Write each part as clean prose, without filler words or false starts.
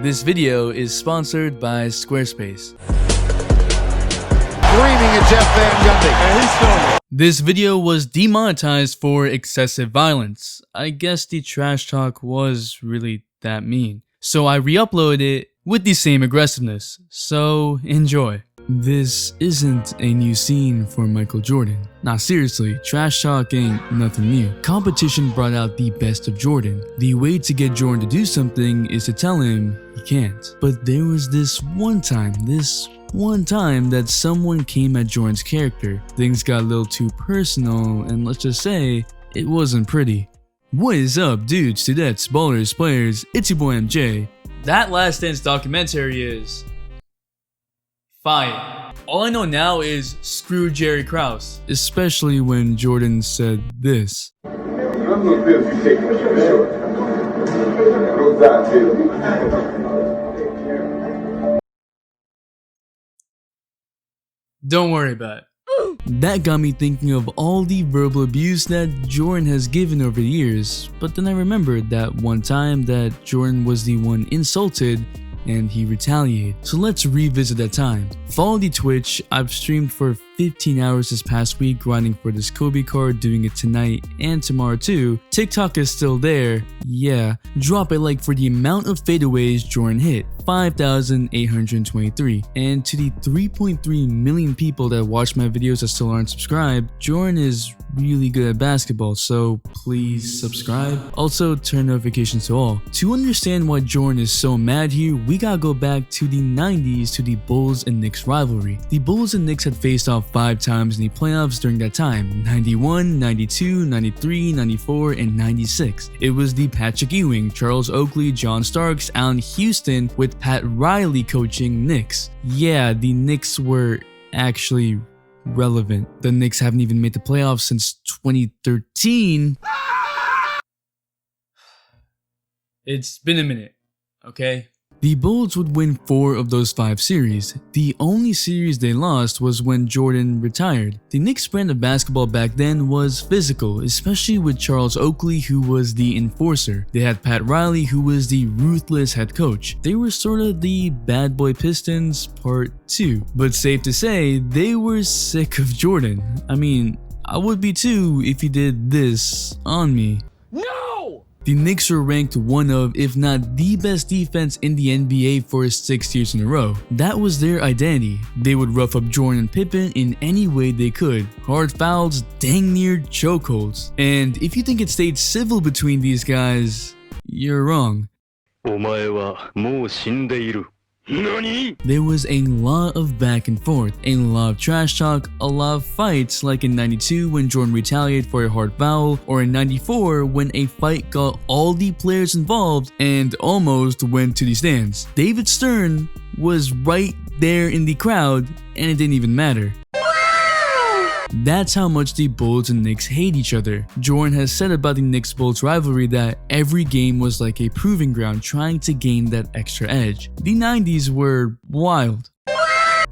This video is sponsored by Squarespace. Screaming at Jeff Van Gundy. And he's still. This video was demonetized for excessive violence. I guess the trash talk was really that mean. So I re-uploaded it with the same aggressiveness. So enjoy. This isn't a new scene for Michael Jordan. Nah, seriously, trash talk ain't nothing new. Competition brought out the best of Jordan. The way to get Jordan to do something is to tell him he can't. But there was this one time that someone came at Jordan's character. Things got a little too personal, and let's just say, it wasn't pretty. What is up, dudes, dudettes, ballers, players, it's your boy MJ. That Last Dance documentary is fire. All I know now is screw Jerry Krause. Especially when Jordan said this. Don't worry about it. That got me thinking of all the verbal abuse that Jordan has given over the years, but then I remembered that one time that Jordan was the one insulted and he retaliated. So let's revisit that time. Follow the Twitch. I've streamed for 15 hours this past week grinding for this Kobe card, doing it tonight and tomorrow too. TikTok is still there. Yeah, drop a like for the amount of fadeaways Jordan hit, 5,823. And to the 3.3 million people that watch my videos that still aren't subscribed, Jordan is really good at basketball, so please subscribe. Also, turn notifications to all. To understand why Jordan is so mad here, we gotta go back to the 90s to the Bulls and Knicks rivalry. The Bulls and Knicks had faced off 5 times in the playoffs during that time: 91, 92, 93, 94, and 96. It was the Patrick Ewing, Charles Oakley, John Starks, Allan Houston with Pat Riley coaching Knicks. Yeah, the Knicks were actually relevant. The Knicks haven't even made the playoffs since 2013. It's been a minute, okay? The Bulls would win 4 of those 5 series. The only series they lost was when Jordan retired. The Knicks brand of basketball back then was physical, especially with Charles Oakley, who was the enforcer. They had Pat Riley, who was the ruthless head coach. They were sort of the bad boy Pistons part 2. But safe to say, they were sick of Jordan. I mean, I would be too if he did this on me. No! The Knicks were ranked one of, if not the best defense in the NBA for 6 years in a row. That was their identity. They would rough up Jordan and Pippen in any way they could. Hard fouls, dang near chokeholds. And if you think it stayed civil between these guys, you're wrong. There was a lot of back and forth, a lot of trash talk, a lot of fights, like in 92 when Jordan retaliated for a hard foul, or in 94 when a fight got all the players involved and almost went to the stands. David Stern was right there in the crowd and it didn't even matter. That's how much the Bulls and Knicks hate each other. Jordan has said about the Knicks-Bulls rivalry that every game was like a proving ground trying to gain that extra edge. The 90s were wild.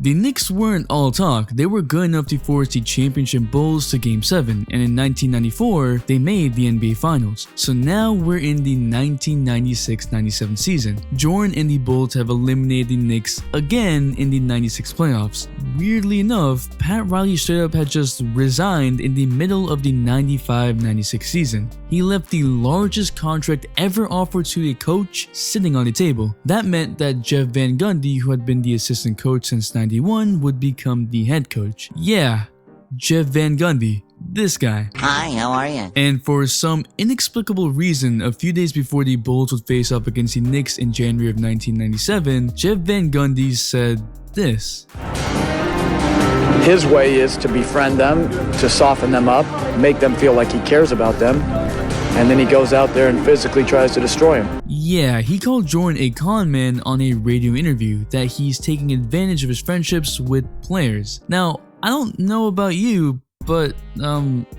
The Knicks weren't all talk. They were good enough to force the championship Bulls to Game 7, and in 1994, they made the NBA Finals. So now we're in the 1996-97 season. Jordan and the Bulls have eliminated the Knicks again in the 96 playoffs. Weirdly enough, Pat Riley straight up had just resigned in the middle of the 95-96 season. He left the largest contract ever offered to a coach sitting on the table. That meant that Jeff Van Gundy, who had been the assistant coach since 91, would become the head coach. Yeah, Jeff Van Gundy. This guy. Hi, how are you? And for some inexplicable reason, a few days before the Bulls would face up against the Knicks in January of 1997, Jeff Van Gundy said this. His way is to befriend them, to soften them up, make them feel like he cares about them, and then he goes out there and physically tries to destroy him. Yeah, he called Jordan a con man on a radio interview, that he's taking advantage of his friendships with players. Now, I don't know about you, but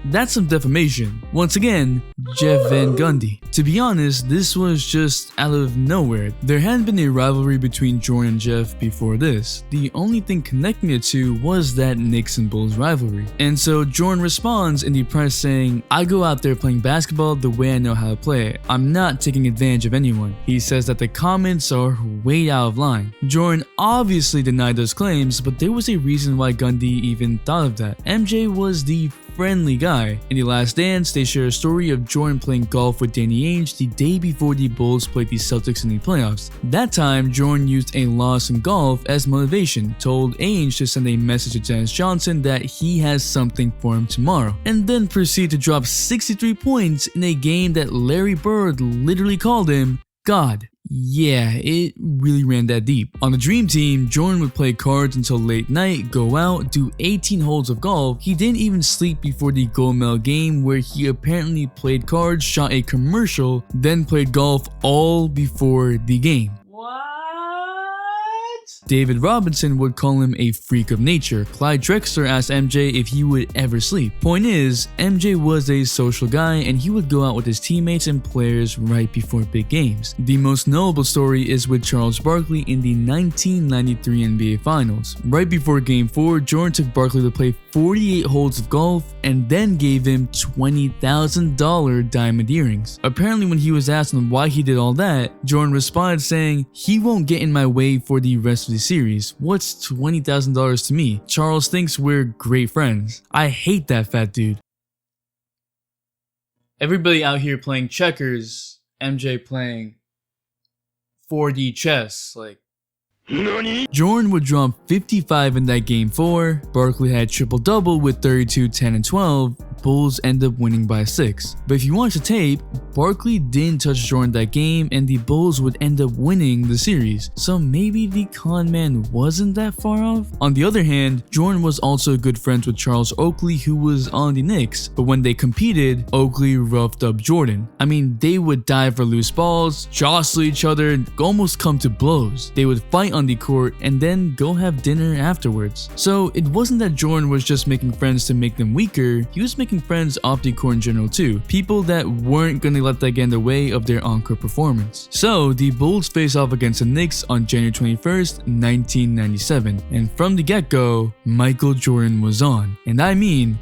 that's some defamation. Once again, Jeff Van Gundy. To be honest, this was just out of nowhere. There hadn't been a rivalry between Jordan and Jeff before this. The only thing connecting the two was that Knicks and Bulls rivalry. And so Jordan responds in the press saying, "I go out there playing basketball the way I know how to play. I'm not taking advantage of anyone." He says that the comments are way out of line. Jordan obviously denied those claims, but there was a reason why Gundy even thought of that. MJ was the friendly guy. In The Last Dance, they share a story of Jordan playing golf with Danny Ainge the day before the Bulls played the Celtics in the playoffs. That time, Jordan used a loss in golf as motivation, told Ainge to send a message to Dennis Johnson that he has something for him tomorrow, and then proceed to drop 63 points in a game that Larry Bird literally called him God. Yeah, it really ran that deep. On the Dream Team, Jordan would play cards until late night, go out, do 18 holes of golf. He didn't even sleep before the gold medal game, where he apparently played cards, shot a commercial, then played golf all before the game. David Robinson would call him a freak of nature. Clyde Drexler asked MJ if he would ever sleep. Point is, MJ was a social guy and he would go out with his teammates and players right before big games. The most notable story is with Charles Barkley in the 1993 NBA Finals. Right before Game 4, Jordan took Barkley to play 48 holes of golf and then gave him $20,000 diamond earrings. Apparently, when he was asked on why he did all that, Jordan responded saying, "He won't get in my way for the rest of the series. What's $20,000 to me? Charles thinks we're great friends." I hate that fat dude. Everybody out here playing checkers, MJ playing 4D chess, like. Jordan would drop 55 in that Game 4. Barkley had triple-double with 32, 10, and 12. Bulls end up winning by 6. But if you watch the tape, Barkley didn't touch Jordan that game and the Bulls would end up winning the series. So maybe the con man wasn't that far off? On the other hand, Jordan was also good friends with Charles Oakley, who was on the Knicks. But when they competed, Oakley roughed up Jordan. I mean, they would dive for loose balls, jostle each other, and almost come to blows. They would fight on the court and then go have dinner afterwards. So it wasn't that Jordan was just making friends to make them weaker, he was making friends off the court in general too. People that weren't gonna let that get in the way of their on-court performance. So the Bulls face off against the Knicks on January 21st, 1997. And from the get-go, Michael Jordan was on. And I mean,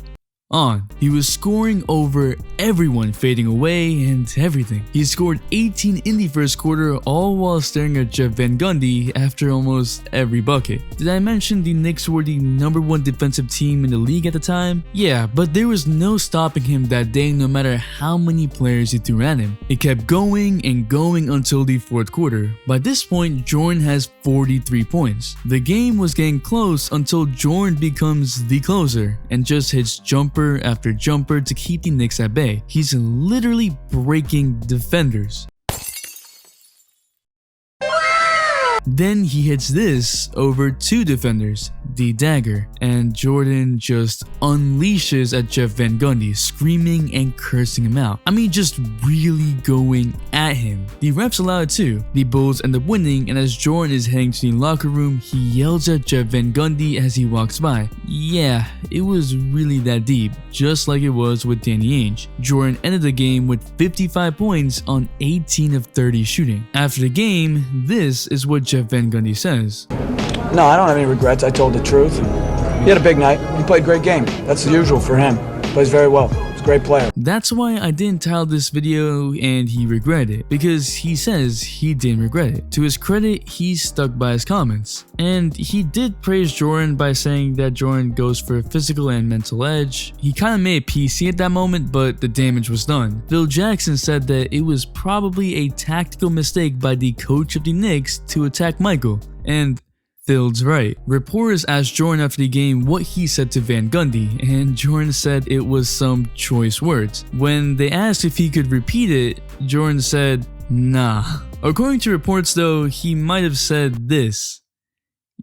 on. He was scoring over everyone, fading away and everything. He scored 18 in the first quarter, all while staring at Jeff Van Gundy after almost every bucket. Did I mention the Knicks were the #1 defensive team in the league at the time? Yeah, but there was no stopping him that day no matter how many players he threw at him. It kept going and going until the fourth quarter. By this point, Jordan has 43 points. The game was getting close until Jordan becomes the closer and just hits jumper after jumper to keep the Knicks at bay. He's literally breaking defenders. Then he hits this over 2 defenders, the dagger, and Jordan just unleashes at Jeff Van Gundy, screaming and cursing him out. I mean, just really going at him. The refs allow it too. The Bulls end up winning, and as Jordan is heading to the locker room, he yells at Jeff Van Gundy as he walks by. Yeah, it was really that deep, just like it was with Danny Ainge. Jordan ended the game with 55 points on 18 of 30 shooting. After the game, this is what Jeff Van Gundy says. No, I don't have any regrets. I told the truth. He had a big night. He played a great game. That's the usual for him. Plays very well. He's a great player. That's why I didn't title this video and he regretted it, because he says he didn't regret it. To his credit, he stuck by his comments. And he did praise Jordan by saying that Jordan goes for a physical and mental edge. He kind of made it PC at that moment, but the damage was done. Phil Jackson said that it was probably a tactical mistake by the coach of the Knicks to attack Michael. And Phil's right. Reporters asked Jordan after the game what he said to Van Gundy, and Jordan said it was some choice words. When they asked if he could repeat it, Jordan said, nah. According to reports though, he might have said this.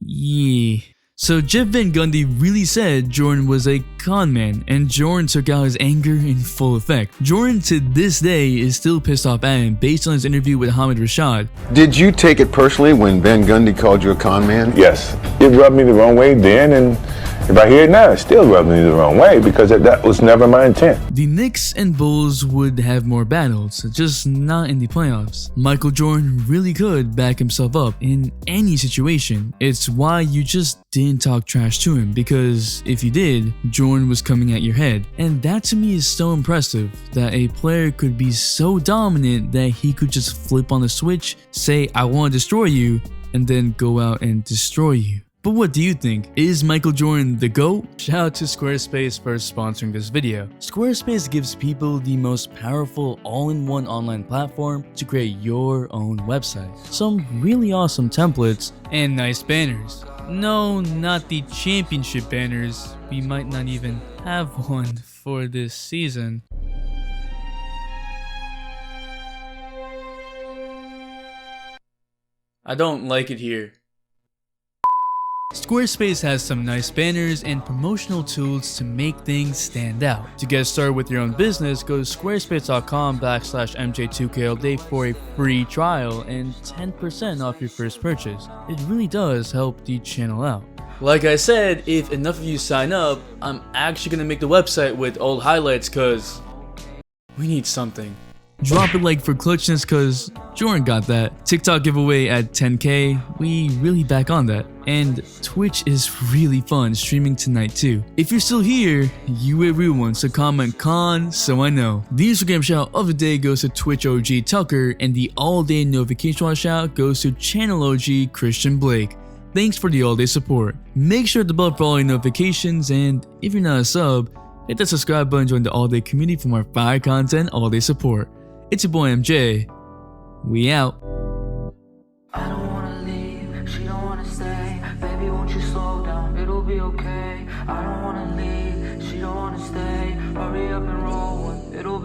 Yeah. So Jeff Van Gundy really said Jordan was a con man, and Jordan took out his anger in full effect. Jordan to this day is still pissed off at him based on his interview with Hamid Rashad. Did you take it personally when Van Gundy called you a con man? Yes. It rubbed me the wrong way then, and If I hear it now, it's still rubbing me the wrong way because that was never my intent. The Knicks and Bulls would have more battles, just not in the playoffs. Michael Jordan really could back himself up in any situation. It's why you just didn't talk trash to him, because if you did, Jordan was coming at your head. And that to me is so impressive, that a player could be so dominant that he could just flip on the switch, say I want to destroy you, and then go out and destroy you. But what do you think? Is Michael Jordan the GOAT? Shout out to Squarespace for sponsoring this video. Squarespace gives people the most powerful all-in-one online platform to create your own website. Some really awesome templates and nice banners. No, not the championship banners. We might not even have one for this season. I don't like it here. Squarespace has some nice banners and promotional tools to make things stand out. To get started with your own business, go to squarespace.com/MJ2KLDay for a free trial and 10% off your first purchase. It really does help the channel out. Like I said, if enough of you sign up, I'm actually gonna make the website with old highlights cause we need something. Drop a like for clutchness cause Jordan got that. TikTok giveaway at 10K, we really back on that. And Twitch is really fun, streaming tonight too. If you're still here, you a real one, so comment con so I know. The Instagram shout of the day goes to Twitch OG Tucker, and the all-day notification shout goes to channel OG Christian Blake. Thanks for the all-day support. Make sure to bell for all your notifications, and if you're not a sub, hit that subscribe button, join the all-day community for more fire content, all-day support. It's your boy MJ. We out. I don't wanna leave, she don't wanna stay. Baby, won't you slow down? It'll be okay. I don't wanna leave, she don't wanna stay. Hurry up and roll one, it'll be